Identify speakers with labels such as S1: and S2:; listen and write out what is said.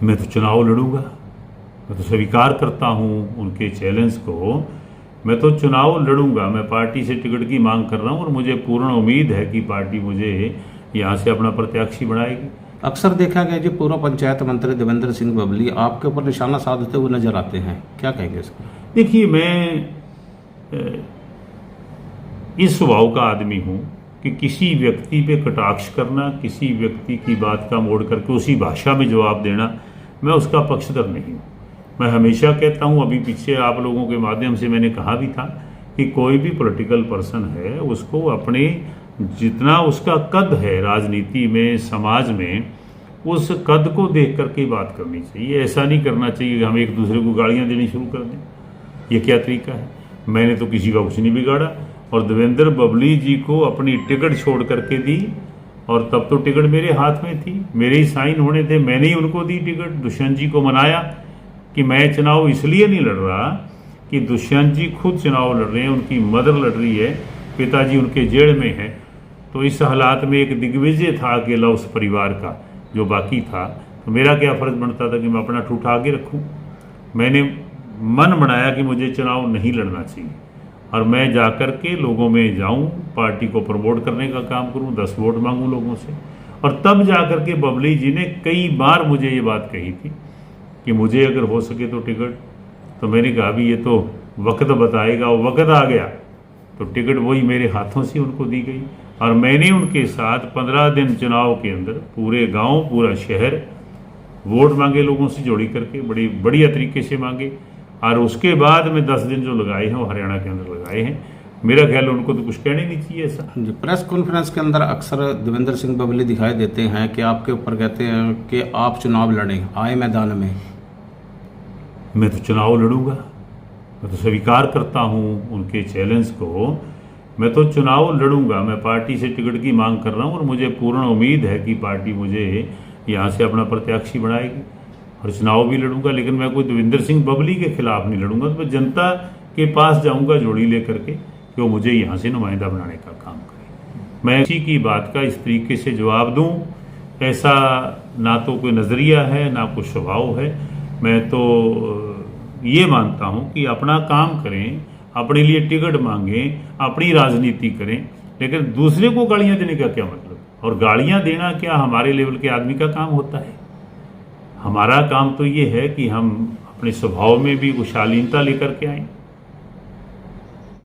S1: मैं तो चुनाव लड़ूंगा, मैं तो स्वीकार करता हूं उनके चैलेंज को। मैं तो चुनाव लड़ूंगा, मैं पार्टी से टिकट की मांग कर रहा हूं और मुझे पूर्ण उम्मीद है कि पार्टी मुझे यहां से अपना प्रत्याशी बनाएगी।
S2: अक्सर देखा गया जी, पूर्व पंचायत मंत्री देवेंद्र सिंह बबली आपके ऊपर निशाना साधते हुए नजर आते हैं, क्या कहेंगे इसको?
S1: देखिए, मैं इस स्वभाव का आदमी हूं कि किसी व्यक्ति पे कटाक्ष करना, किसी व्यक्ति की बात का मोड़ करके उसी भाषा में जवाब देना, मैं उसका पक्षधर नहीं हूं। मैं हमेशा कहता हूं, अभी पीछे आप लोगों के माध्यम से मैंने कहा भी था कि कोई भी पॉलिटिकल पर्सन है उसको अपने जितना उसका कद है राजनीति में, समाज में, उस कद को देख करके बात करनी चाहिए। ऐसा नहीं करना चाहिए कि हम एक दूसरे को गालियां देनी शुरू कर दें। ये क्या तरीका है? मैंने तो किसी का कुछ नहीं बिगाड़ा और देवेंद्र बबली जी को अपनी टिकट छोड़ करके दी, और तब तो टिकट मेरे हाथ में थी, मेरे ही साइन होने थे, मैंने ही उनको दी टिकट। दुष्यंत जी को मनाया कि मैं चुनाव इसलिए नहीं लड़ रहा कि दुष्यंत जी खुद चुनाव लड़ रहे हैं, उनकी मदर लड़ रही है, पिताजी उनके जेल में है। तो इस हालात में एक दिग्विजय था अकेला उस परिवार का जो बाकी था, तो मेरा क्या फर्ज बनता था कि मैं अपना ठूठा आगे रखूं। मैंने मन बनाया कि मुझे चुनाव नहीं लड़ना चाहिए और मैं जाकर के लोगों में जाऊं, पार्टी को प्रमोट करने का काम करूं, 10 वोट मांगूं लोगों से। और तब जाकर के बबली जी ने कई बार मुझे ये बात कही थी कि मुझे अगर हो सके तो टिकट। तो मैंने कहा भी ये तो वक्त बताएगा, वो वक्त आ गया तो टिकट वही मेरे हाथों से उनको दी गई। और मैंने उनके साथ 15 दिन चुनाव के अंदर पूरे गांव, पूरा शहर वोट मांगे, लोगों से जोड़ी करके बड़ी बढ़िया तरीके से मांगे। और उसके बाद में 10 दिन जो लगाए हैं वो हरियाणा के अंदर लगाए हैं। मेरा ख्याल है उनको तो कुछ कहने नहीं चाहिए ऐसा।
S2: जी, प्रेस कॉन्फ्रेंस के अंदर अक्सर देवेंद्र सिंह बबली दिखाई देते हैं कि आपके ऊपर कहते हैं कि आप चुनाव लड़ें, आए मैदान में।
S1: मैं तो चुनाव लड़ूंगा, मैं तो स्वीकार करता हूं उनके चैलेंज को। मैं तो चुनाव लड़ूंगा, मैं पार्टी से टिकट की मांग कर रहा हूं और मुझे पूर्ण उम्मीद है कि पार्टी मुझे यहां से अपना प्रत्याशी बनाएगी और चुनाव भी लड़ूंगा। लेकिन मैं कोई देवेंद्र सिंह बबली के खिलाफ नहीं लड़ूंगा, तो मैं जनता के पास जाऊंगा जोड़ी लेकर के कि वो मुझे यहाँ से नुमाइंदा बनाने का काम करे। मैं किसी की बात का इस तरीके से जवाब दूं, ऐसा ना तो कोई नज़रिया है ना कोई स्वभाव है। मैं तो ये मानता हूं कि अपना काम करें, अपने लिए टिकट मांगें, अपनी राजनीति करें, लेकिन दूसरे को गालियां देने का क्या मतलब? और गालियां देना क्या हमारे लेवल के आदमी का काम होता है? हमारा काम तो ये है कि हम अपने स्वभाव में भी कुछ शालीनता लेकर के आएं।